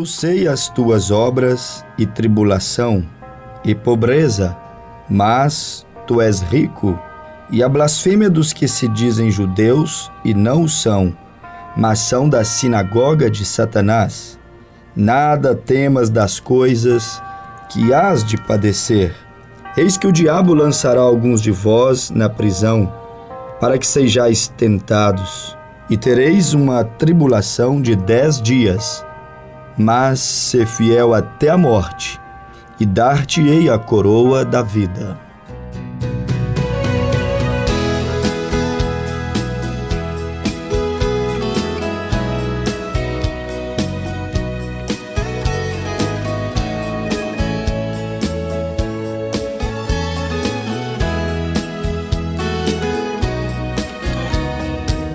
sei as tuas obras e tribulação e pobreza, mas tu és rico, e a blasfêmia dos que se dizem judeus e não o são, mas são da sinagoga de Satanás. Nada temas das coisas que hás de padecer. Eis que o diabo lançará alguns de vós na prisão, para que sejais tentados, e tereis uma tribulação de 10 dias. Mas sê fiel até a morte, e dar-te-ei a coroa da vida.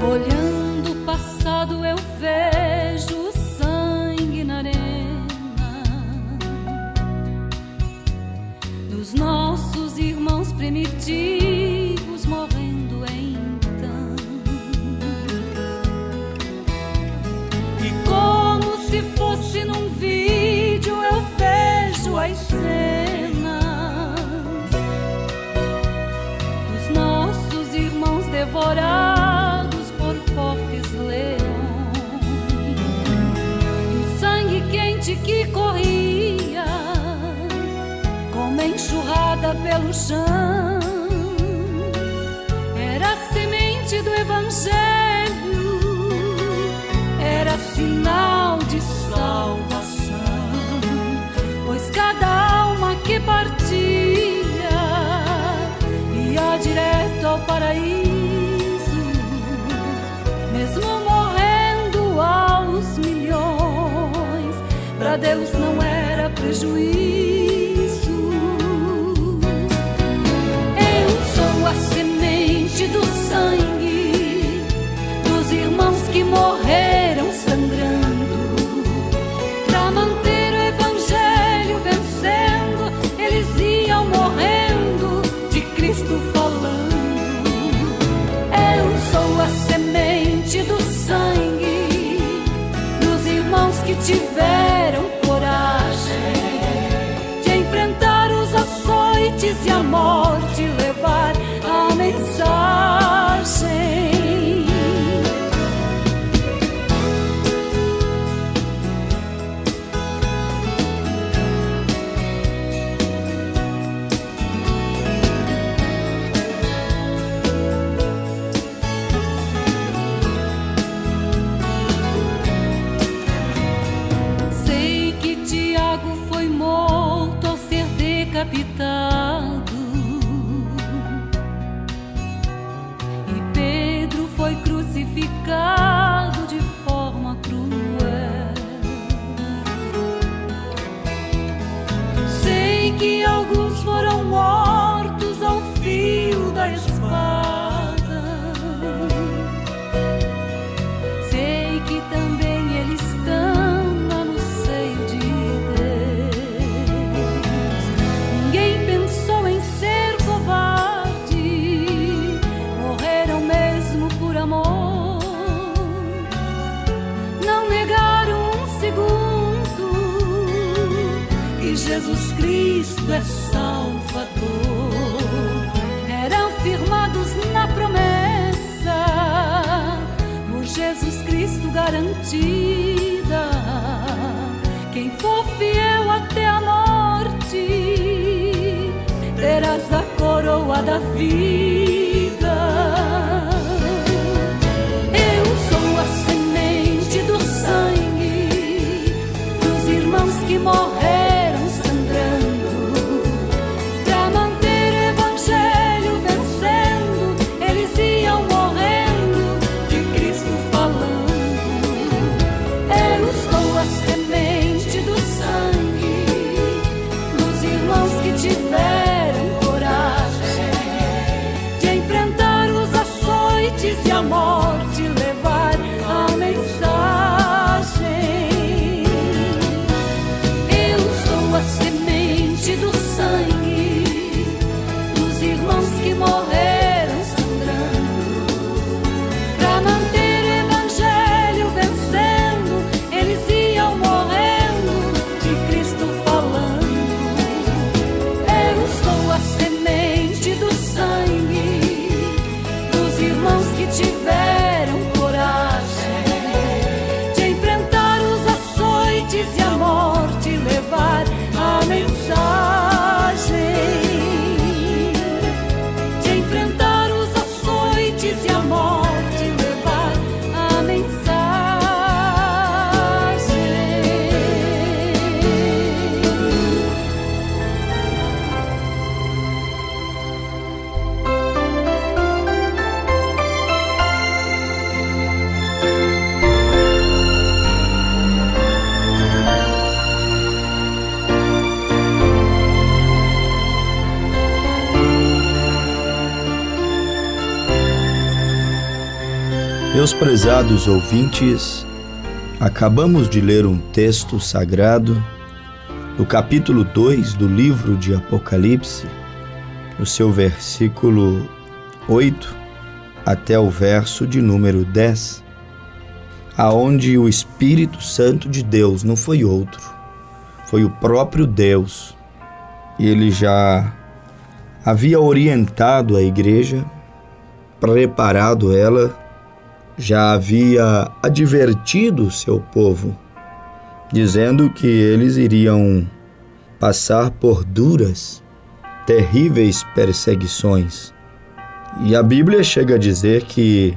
Olhando o passado eu vejo o sangue na arena dos nossos irmãos primitivos morrendo então. E como se fosse num vídeo eu vejo as cenas dos nossos irmãos devorados por fortes leões, e o sangue quente que corria como enxurrada pelo chão era a semente do Evangelho, era sinal de salvação, pois cada alma que partia ia direto ao paraíso. Mesmo morrendo aos milhões, pra Deus não era prejuízo. Eu sou a semente do sangue dos irmãos que morreram sangrando pra manter o Evangelho vencendo. Eles iam morrendo de Cristo falando. Eu sou a semente do sangue dos irmãos que tiveram coragem de enfrentar os açoites e a morte, levar a mensagem. Decapitado, e Pedro foi crucificado de forma cruel. Sei que alguns foram mortos ao fio da espada. Sei que também eles estão lá no seio de Jesus Cristo é Salvador. Eram firmados na promessa, por Jesus Cristo garantida. Quem for fiel até a morte, terás a coroa da vida. Eu sou a semente do sangue dos irmãos que morreram tiveram coragem semente do sangue dos irmãos que tiveram coragem de enfrentar os açoites e a morte, levar a mensagem, de enfrentar os açoites e a morte, levar a mensagem. Meus prezados ouvintes, acabamos de ler um texto sagrado no capítulo 2 do livro de Apocalipse, no seu versículo 8 até o verso de número 10, aonde o Espírito Santo de Deus não foi outro, foi o próprio Deus. Ele já havia orientado a igreja, preparado ela, já havia advertido o seu povo, dizendo que eles iriam passar por duras, terríveis perseguições. E a Bíblia chega a dizer que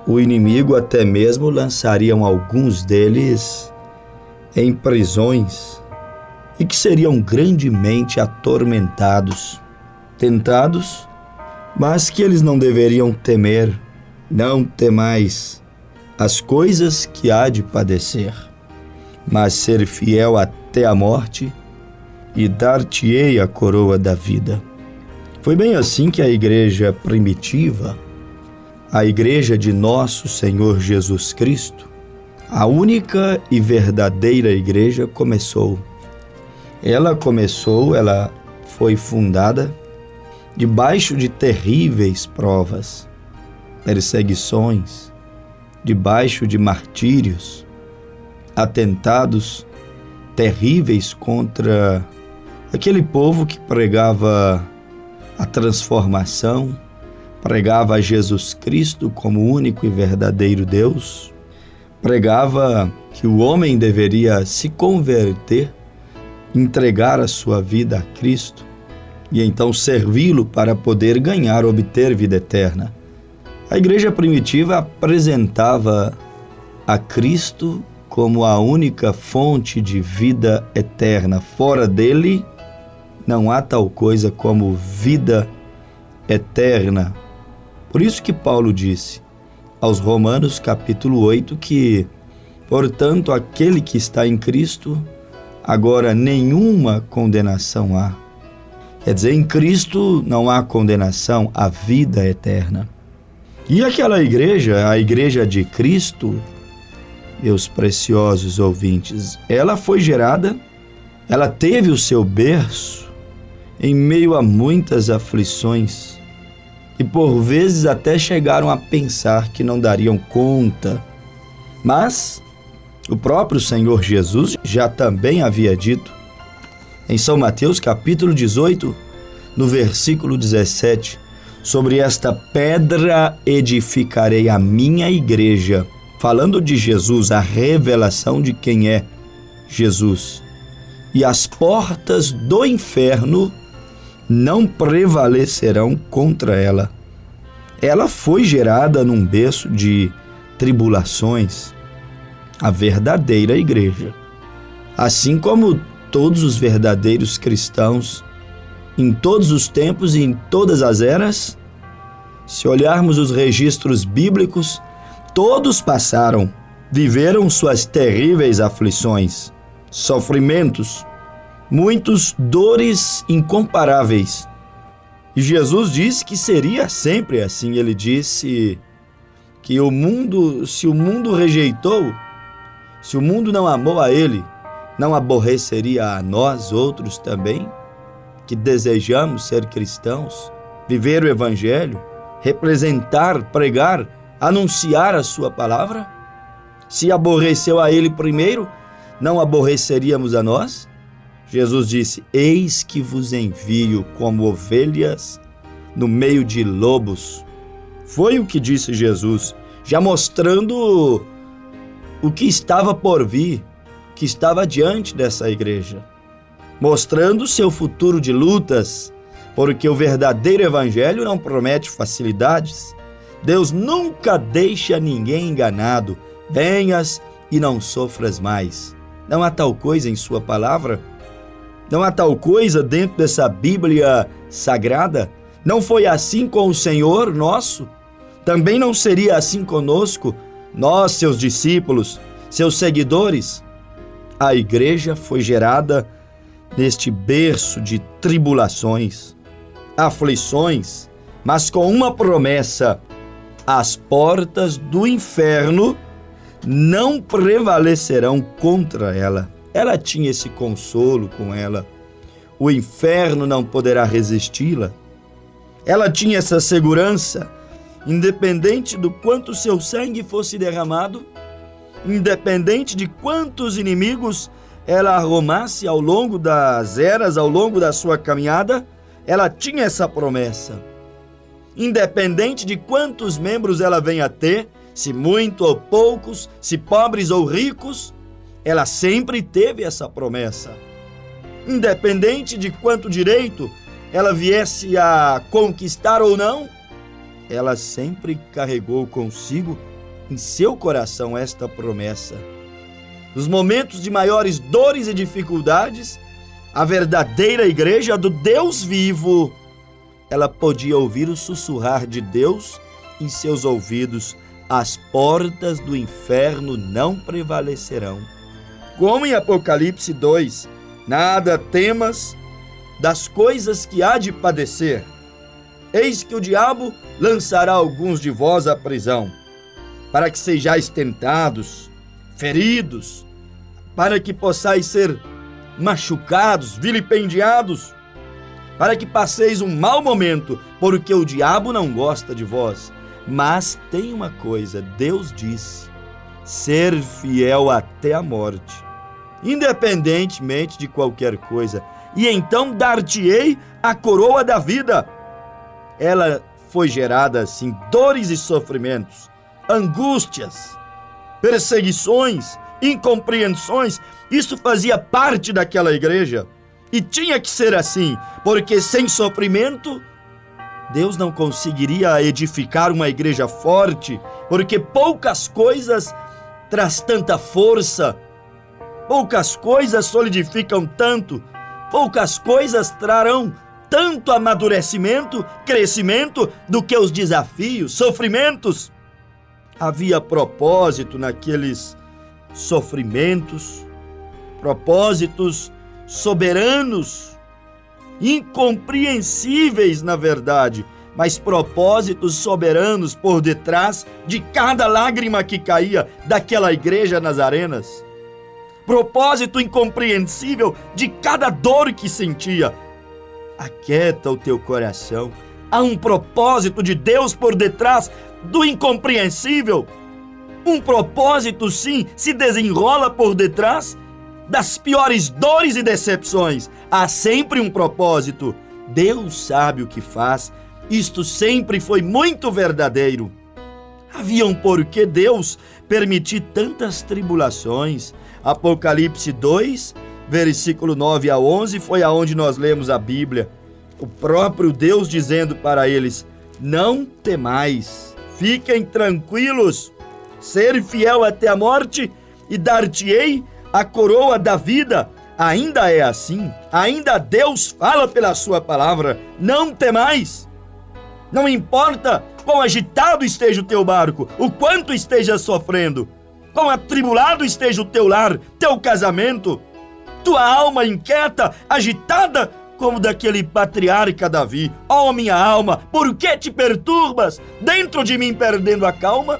o inimigo até mesmo lançariam alguns deles em prisões e que seriam grandemente atormentados, tentados, mas que eles não deveriam temer. Não temais as coisas que há de padecer, mas ser fiel até a morte, e dar-te-ei a coroa da vida. Foi bem assim que a igreja primitiva, a igreja de nosso Senhor Jesus Cristo, a única e verdadeira igreja, começou. Ela foi fundada debaixo de terríveis provas, perseguições, debaixo de martírios, atentados terríveis contra aquele povo que pregava a transformação, pregava a Jesus Cristo como único e verdadeiro Deus, pregava que o homem deveria se converter, entregar a sua vida a Cristo e então servi-lo para poder obter vida eterna. A igreja primitiva apresentava a Cristo como a única fonte de vida eterna. Fora dele, não há tal coisa como vida eterna. Por isso que Paulo disse aos Romanos, capítulo 8, que, portanto, aquele que está em Cristo, agora nenhuma condenação há. Quer dizer, em Cristo não há condenação, há vida eterna. E aquela igreja, a igreja de Cristo, meus preciosos ouvintes, ela foi gerada, ela teve o seu berço em meio a muitas aflições e por vezes até chegaram a pensar que não dariam conta. Mas o próprio Senhor Jesus já também havia dito em São Mateus capítulo 18, no versículo 17, sobre esta pedra edificarei a minha igreja, falando de Jesus, a revelação de quem é Jesus. E as portas do inferno não prevalecerão contra ela. Ela foi gerada num berço de tribulações, a verdadeira igreja. Assim como todos os verdadeiros cristãos, em todos os tempos e em todas as eras, se olharmos os registros bíblicos, todos passaram, viveram suas terríveis aflições, sofrimentos, muitos dores incomparáveis. E Jesus disse que seria sempre assim. Ele disse que se o mundo rejeitou, se o mundo não amou a ele, não aborreceria a nós outros também, que desejamos ser cristãos, viver o Evangelho, representar, pregar, anunciar a sua palavra? Se aborreceu a ele primeiro, não aborreceríamos a nós? Jesus disse: eis que vos envio como ovelhas no meio de lobos. Foi o que disse Jesus, já mostrando o que estava por vir, que estava diante dessa igreja, mostrando seu futuro de lutas, porque o verdadeiro evangelho não promete facilidades. Deus nunca deixa ninguém enganado. Venhas e não sofras mais. Não há tal coisa em sua palavra? Não há tal coisa dentro dessa Bíblia sagrada? Não foi assim com o Senhor nosso? Também não seria assim conosco, nós, seus discípulos, seus seguidores? A igreja foi gerada neste berço de tribulações, aflições, mas com uma promessa: as portas do inferno não prevalecerão contra ela. Ela tinha esse consolo com ela. O inferno não poderá resisti-la. Ela tinha essa segurança, independente do quanto seu sangue fosse derramado, independente de quantos inimigos ela arrumasse ao longo das eras, ao longo da sua caminhada, ela tinha essa promessa. Independente de quantos membros ela venha a ter, se muito ou poucos, se pobres ou ricos, ela sempre teve essa promessa. Independente de quanto direito ela viesse a conquistar ou não, ela sempre carregou consigo em seu coração esta promessa. Nos momentos de maiores dores e dificuldades, a verdadeira igreja do Deus vivo, ela podia ouvir o sussurrar de Deus em seus ouvidos: as portas do inferno não prevalecerão. Como em Apocalipse 2, nada temas das coisas que há de padecer. Eis que o diabo lançará alguns de vós à prisão, para que sejais tentados, feridos, para que possais ser machucados, vilipendiados, para que passeis um mau momento, porque o diabo não gosta de vós. Mas tem uma coisa, Deus disse: ser fiel até a morte, independentemente de qualquer coisa, e então dar-te-ei a coroa da vida. Ela foi gerada assim, dores e sofrimentos, angústias, perseguições, incompreensões. Isso fazia parte daquela igreja e tinha que ser assim, porque sem sofrimento Deus não conseguiria edificar uma igreja forte, porque poucas coisas traz tanta força, poucas coisas solidificam tanto, poucas coisas trarão tanto amadurecimento, crescimento, do que os desafios, sofrimentos. Havia propósito naqueles sofrimentos, propósitos soberanos, incompreensíveis na verdade, mas propósitos soberanos por detrás de cada lágrima que caía daquela igreja nazarenas. Propósito incompreensível de cada dor que sentia. Aquieta o teu coração. Há um propósito de Deus por detrás do incompreensível. Um propósito, sim, se desenrola por detrás das piores dores e decepções. Há sempre um propósito. Deus sabe o que faz. Isto sempre foi muito verdadeiro. Havia um porquê Deus permitir tantas tribulações. Apocalipse 2, versículo 9 a 11, foi aonde nós lemos a Bíblia. O próprio Deus dizendo para eles: não temais, fiquem tranquilos, ser fiel até a morte e dar-te-ei a coroa da vida. Ainda é assim, ainda Deus fala pela sua palavra: não temais. Não importa quão agitado esteja o teu barco, o quanto esteja sofrendo, quão atribulado esteja o teu lar, teu casamento, tua alma inquieta, agitada, como daquele patriarca Davi. Ó minha alma, por que te perturbas dentro de mim, perdendo a calma?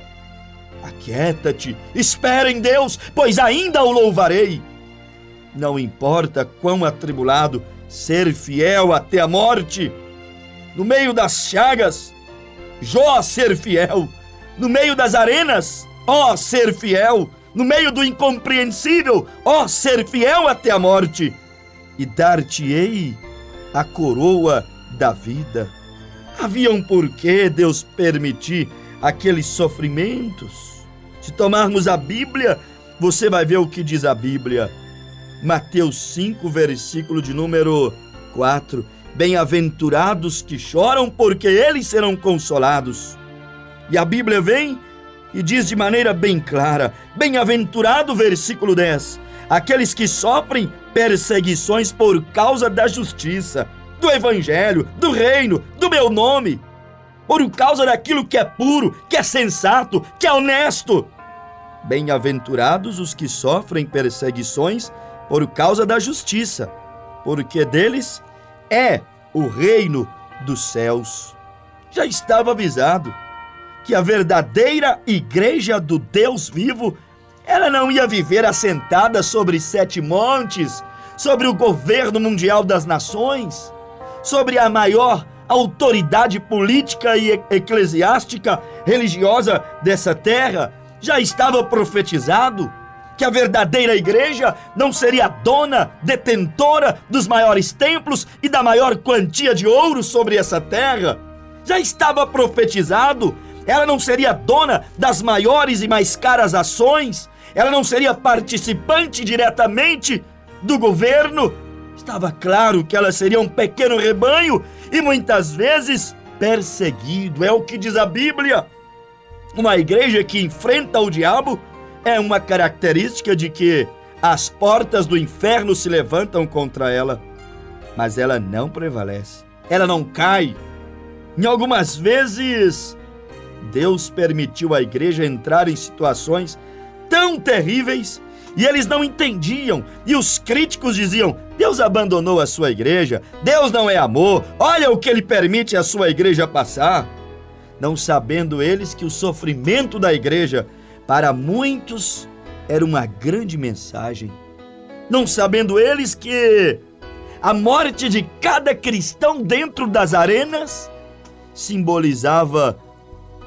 Aquieta-te, espera em Deus, pois ainda o louvarei. Não importa quão atribulado, ser fiel até a morte. No meio das chagas, Jó ser fiel. No meio das arenas, ó ser fiel. No meio do incompreensível, ó ser fiel até a morte. e dar-te-ei a coroa da vida. Havia um porquê Deus permitir aqueles sofrimentos. Se tomarmos a Bíblia, você vai ver o que diz a Bíblia. Mateus 5, versículo de número 4. Bem-aventurados que choram, porque eles serão consolados. E a Bíblia vem e diz de maneira bem clara, bem-aventurado, versículo 10, aqueles que sofrem perseguições por causa da justiça, do evangelho, do reino, do meu nome, por causa daquilo que é puro, que é sensato, que é honesto. Bem-aventurados os que sofrem perseguições por causa da justiça, porque deles é o reino dos céus. Já estava avisado que a verdadeira igreja do Deus vivo, ela não ia viver assentada sobre 7 montes, sobre o governo mundial das nações, sobre a maior autoridade política e eclesiástica religiosa dessa terra. Já estava profetizado que a verdadeira igreja não seria dona, detentora dos maiores templos e da maior quantia de ouro sobre essa terra. Já estava profetizado, ela não seria dona das maiores e mais caras ações, ela não seria participante diretamente do governo. Estava claro que ela seria um pequeno rebanho e muitas vezes perseguido. É o que diz a Bíblia. Uma igreja que enfrenta o diabo é uma característica de que as portas do inferno se levantam contra ela, mas ela não prevalece, ela não cai. Em algumas vezes, Deus permitiu a igreja entrar em situações tão terríveis e eles não entendiam. E os críticos diziam: Deus abandonou a sua igreja, Deus não é amor, olha o que ele permite a sua igreja passar. Não sabendo eles que o sofrimento da igreja, para muitos, era uma grande mensagem. Não sabendo eles que a morte de cada cristão dentro das arenas simbolizava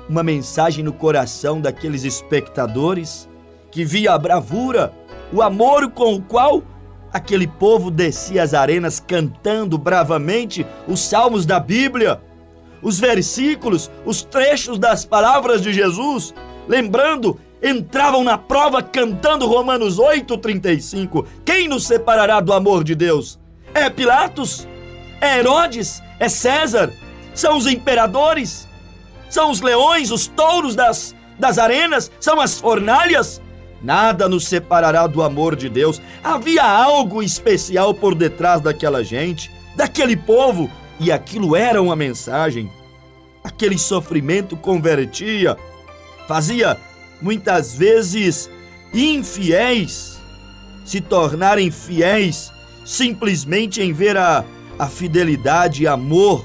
uma mensagem no coração daqueles espectadores que via a bravura, o amor com o qual aquele povo descia as arenas cantando bravamente os salmos da Bíblia, os versículos, os trechos das palavras de Jesus, lembrando, entravam na prova cantando Romanos 8:35. Quem nos separará do amor de Deus? É Pilatos? É Herodes? É César? São os imperadores? São os leões, os touros das arenas? São as fornalhas? Nada nos separará do amor de Deus. Havia algo especial por detrás daquela gente, daquele povo, e aquilo era uma mensagem. Aquele sofrimento convertia, fazia muitas vezes infiéis se tornarem fiéis simplesmente em ver a fidelidade e amor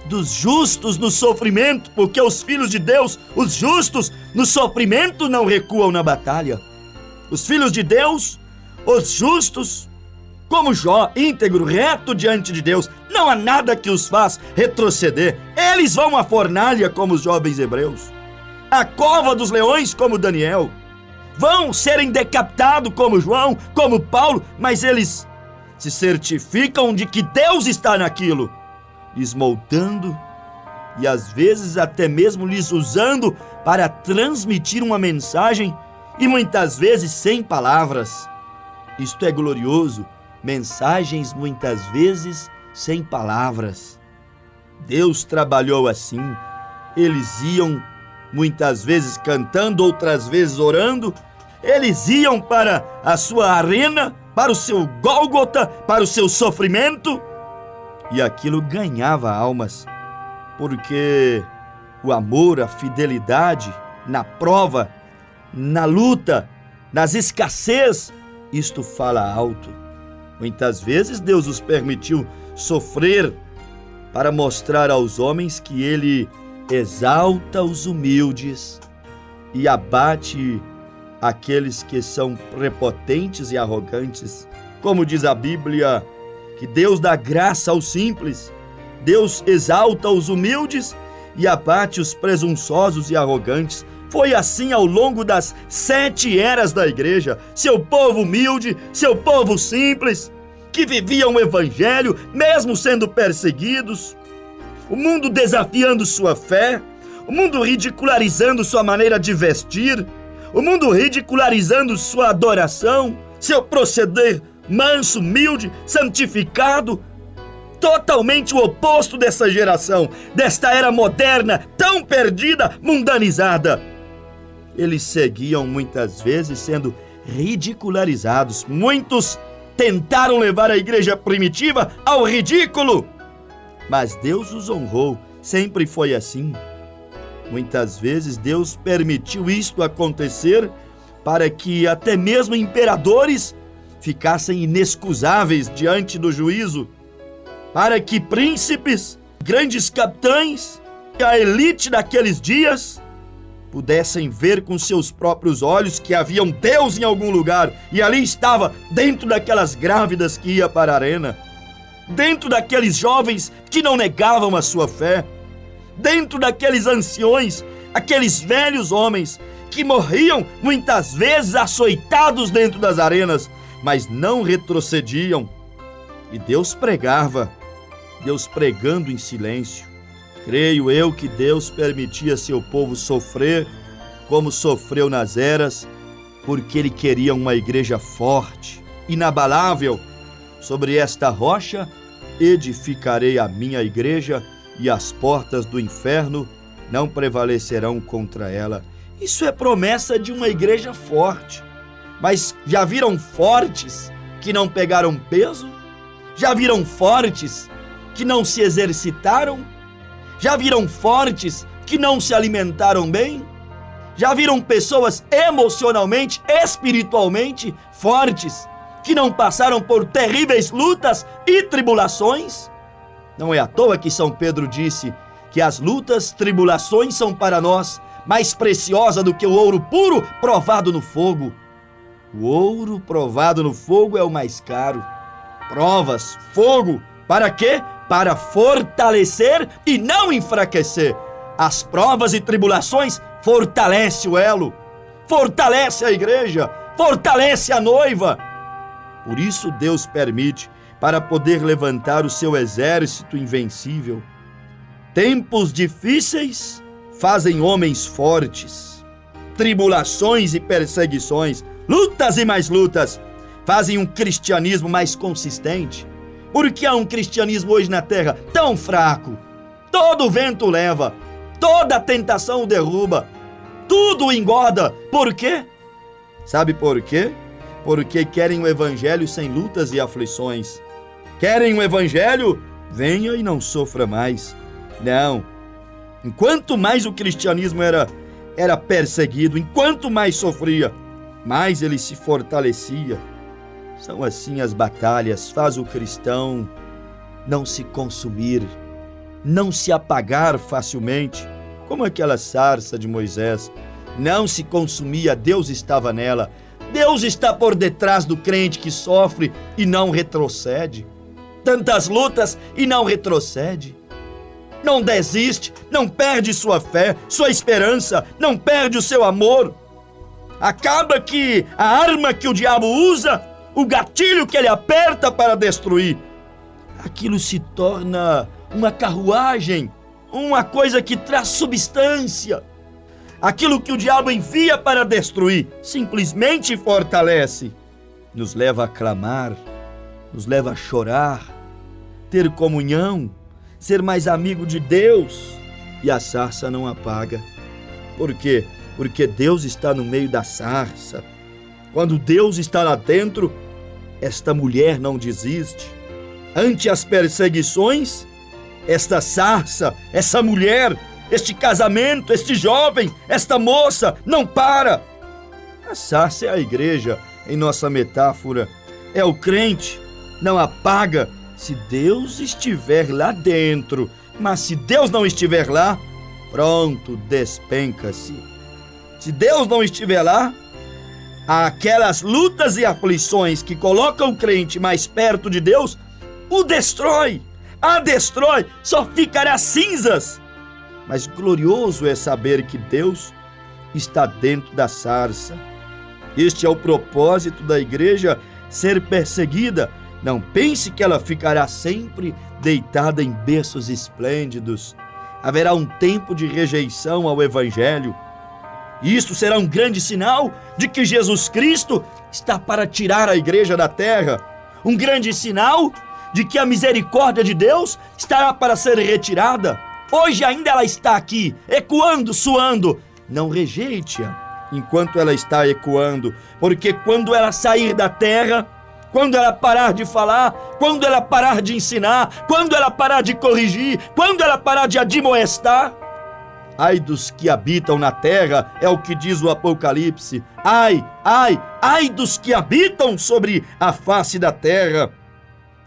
dos justos no sofrimento, porque os filhos de Deus, os justos, no sofrimento não recuam na batalha. Os filhos de Deus, os justos, como Jó, íntegro, reto diante de Deus, não há nada que os faz retroceder. Eles vão à fornalha como os jovens hebreus, à cova dos leões como Daniel, vão serem decapitados como João, como Paulo, mas eles se certificam de que Deus está naquilo, lhes moldando e às vezes até mesmo lhes usando para transmitir uma mensagem, e muitas vezes sem palavras. Isto é glorioso, mensagens muitas vezes sem palavras. Deus trabalhou assim. Eles iam muitas vezes cantando, outras vezes orando. Eles iam para a sua arena, para o seu Gólgota, para o seu sofrimento, e aquilo ganhava almas, porque o amor, a fidelidade na prova, na luta, nas escassez, isto fala alto. Muitas vezes Deus os permitiu sofrer para mostrar aos homens que Ele exalta os humildes e abate aqueles que são prepotentes e arrogantes. Como diz a Bíblia, que Deus dá graça aos simples, Deus exalta os humildes e abate os presunçosos e arrogantes. Foi assim ao longo das 7 eras da igreja. Seu povo humilde, seu povo simples, que viviam o evangelho, mesmo sendo perseguidos, o mundo desafiando sua fé, o mundo ridicularizando sua maneira de vestir, o mundo ridicularizando sua adoração, seu proceder manso, humilde, santificado, totalmente o oposto dessa geração, desta era moderna, tão perdida, mundanizada. Eles seguiam muitas vezes sendo ridicularizados. Muitos tentaram levar a igreja primitiva ao ridículo, mas Deus os honrou, sempre foi assim. Muitas vezes Deus permitiu isto acontecer para que até mesmo imperadores ficassem inexcusáveis diante do juízo, para que príncipes, grandes capitães e a elite daqueles dias pudessem ver com seus próprios olhos que havia um Deus em algum lugar, e ali estava, dentro daquelas grávidas que ia para a arena, dentro daqueles jovens que não negavam a sua fé, dentro daqueles anciões, aqueles velhos homens que morriam muitas vezes açoitados dentro das arenas, mas não retrocediam. E Deus pregava, Deus pregando em silêncio. Creio eu que Deus permitia seu povo sofrer, como sofreu nas eras, porque Ele queria uma igreja forte, inabalável. Sobre esta rocha edificarei a minha igreja, e as portas do inferno não prevalecerão contra ela. Isso é promessa de uma igreja forte. Mas já viram fortes que não pegaram peso? Já viram fortes que não se exercitaram? Já viram fortes que não se alimentaram bem? Já viram pessoas emocionalmente, espiritualmente fortes que não passaram por terríveis lutas e tribulações? Não é à toa que São Pedro disse que as lutas, tribulações são para nós mais preciosa do que o ouro puro provado no fogo. O ouro provado no fogo é o mais caro. Provas, fogo, para quê? Para fortalecer e não enfraquecer. As provas e tribulações fortalecem o elo, fortalece a igreja, fortalece a noiva. Por isso Deus permite, para poder levantar o seu exército invencível. Tempos difíceis fazem homens fortes. Tribulações e perseguições, lutas e mais lutas, fazem um cristianismo mais consistente. Por que há um cristianismo hoje na terra tão fraco? Todo vento leva, toda tentação o derruba, tudo o engorda. Por quê? Sabe por quê? Porque querem um evangelho sem lutas e aflições. Querem um evangelho? Venha e não sofra mais. Não. Enquanto mais o cristianismo era perseguido, enquanto mais sofria, mais ele se fortalecia. São assim as batalhas, faz o cristão não se consumir, não se apagar facilmente, como aquela sarça de Moisés. Não se consumia, Deus estava nela. Deus está por detrás do crente que sofre e não retrocede. Tantas lutas e não retrocede. Não desiste, não perde sua fé, sua esperança, não perde o seu amor. Acaba que a arma que o diabo usa, o gatilho que ele aperta para destruir, aquilo se torna uma carruagem, uma coisa que traz substância. Aquilo que o diabo envia para destruir, simplesmente fortalece. Nos leva a clamar, nos leva a chorar, ter comunhão, ser mais amigo de Deus. E a sarça não apaga. Por quê? Porque Deus está no meio da sarça. Quando Deus está lá dentro, esta mulher não desiste. Ante as perseguições, esta sarça, essa mulher, este casamento, este jovem, esta moça, não para. A sarça é a igreja, em nossa metáfora. É o crente, não apaga se Deus estiver lá dentro. Mas se Deus não estiver lá, pronto, despenca-se. Se Deus não estiver lá, aquelas lutas e aflições que colocam o crente mais perto de Deus, o destrói, a destrói, só ficará cinzas. Mas glorioso é saber que Deus está dentro da sarça. Este é o propósito da igreja ser perseguida, Não pense que ela ficará sempre deitada em berços esplêndidos. Haverá um tempo de rejeição ao Evangelho. E isto será um grande sinal de que Jesus Cristo está para tirar a igreja da terra. Um grande sinal de que a misericórdia de Deus estará para ser retirada. Hoje ainda ela está aqui, ecoando, soando. Não rejeite-a enquanto ela está ecoando, porque quando ela sair da terra, quando ela parar de falar, quando ela parar de ensinar, quando ela parar de corrigir, quando ela parar de admoestar, ai dos que habitam na terra, é o que diz o Apocalipse. Ai, ai, ai dos que habitam sobre a face da terra.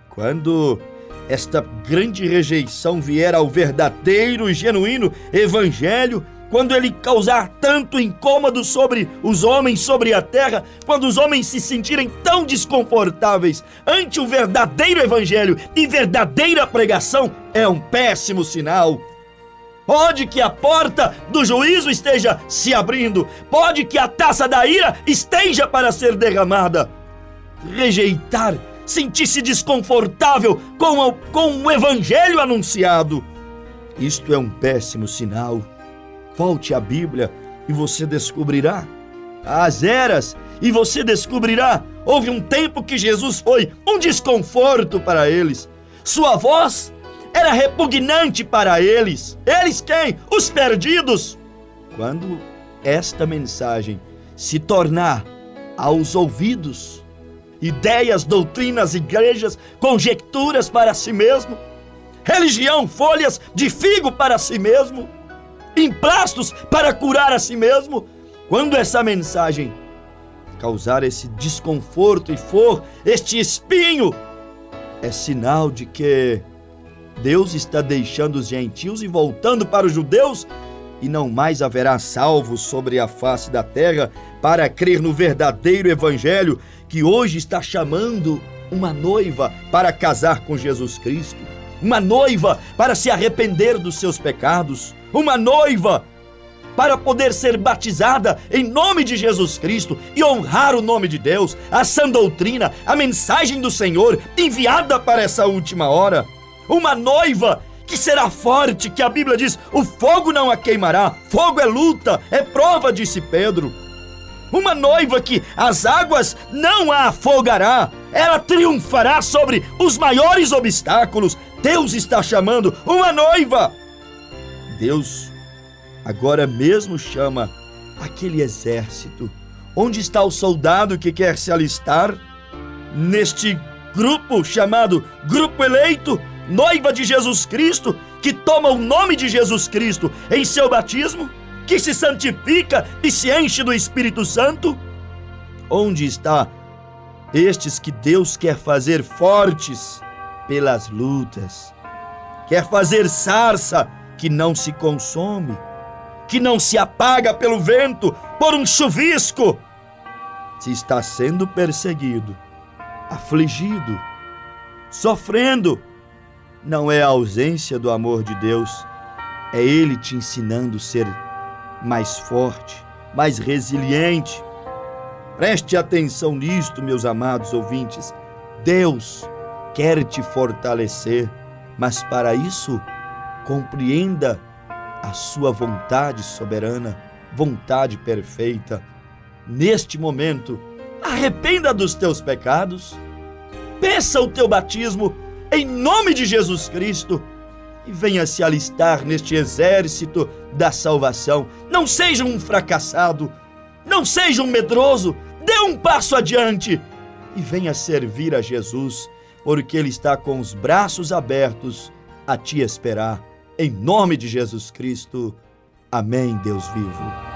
Quando esta grande rejeição vier ao verdadeiro e genuíno Evangelho, quando ele causar tanto incômodo sobre os homens, sobre a terra, quando os homens se sentirem tão desconfortáveis ante o verdadeiro Evangelho e verdadeira pregação, é um péssimo sinal. Pode que a porta do juízo esteja se abrindo, pode que a taça da ira esteja para ser derramada. Rejeitar, sentir-se desconfortável com o Evangelho anunciado, isto é um péssimo sinal. Volte à Bíblia e você descobrirá as eras, e você descobrirá. Houve um tempo que Jesus foi um desconforto para eles. Sua voz era repugnante para eles. Eles quem? Os perdidos. Quando esta mensagem se tornar aos ouvidos ideias, doutrinas, igrejas, conjecturas para si mesmo, religião, folhas de figo para si mesmo, emplastos para curar a si mesmo, quando essa mensagem causar esse desconforto e for este espinho, é sinal de que Deus está deixando os gentios e voltando para os judeus, e não mais haverá salvos sobre a face da terra para crer no verdadeiro Evangelho, que hoje está chamando uma noiva para casar com Jesus Cristo, uma noiva para se arrepender dos seus pecados, uma noiva para poder ser batizada em nome de Jesus Cristo e honrar o nome de Deus, a sã doutrina, a mensagem do Senhor enviada para essa última hora. Uma noiva que será forte, que a Bíblia diz, o fogo não a queimará, fogo é luta, é prova, disse Pedro. Uma noiva que as águas não a afogará, ela triunfará sobre os maiores obstáculos. Deus está chamando uma noiva. Deus agora mesmo chama aquele exército. Onde está o soldado que quer se alistar? Neste grupo chamado Grupo Eleito, noiva de Jesus Cristo, que toma o nome de Jesus Cristo em seu batismo, que se santifica e se enche do Espírito Santo? Onde está estes que Deus quer fazer fortes pelas lutas, quer fazer sarça que não se consome, que não se apaga pelo vento, por um chuvisco? Se está sendo perseguido, afligido, sofrendo, não é a ausência do amor de Deus, é Ele te ensinando a ser mais forte, mais resiliente. Preste atenção nisto, meus amados ouvintes. Deus quer te fortalecer, mas para isso, compreenda a sua vontade soberana, vontade perfeita. Neste momento, arrependa dos teus pecados, peça o teu batismo em nome de Jesus Cristo e venha se alistar neste exército da salvação. Não seja um fracassado, não seja um medroso, dê um passo adiante e venha servir a Jesus, porque Ele está com os braços abertos a te esperar. Em nome de Jesus Cristo. Amém, Deus vivo.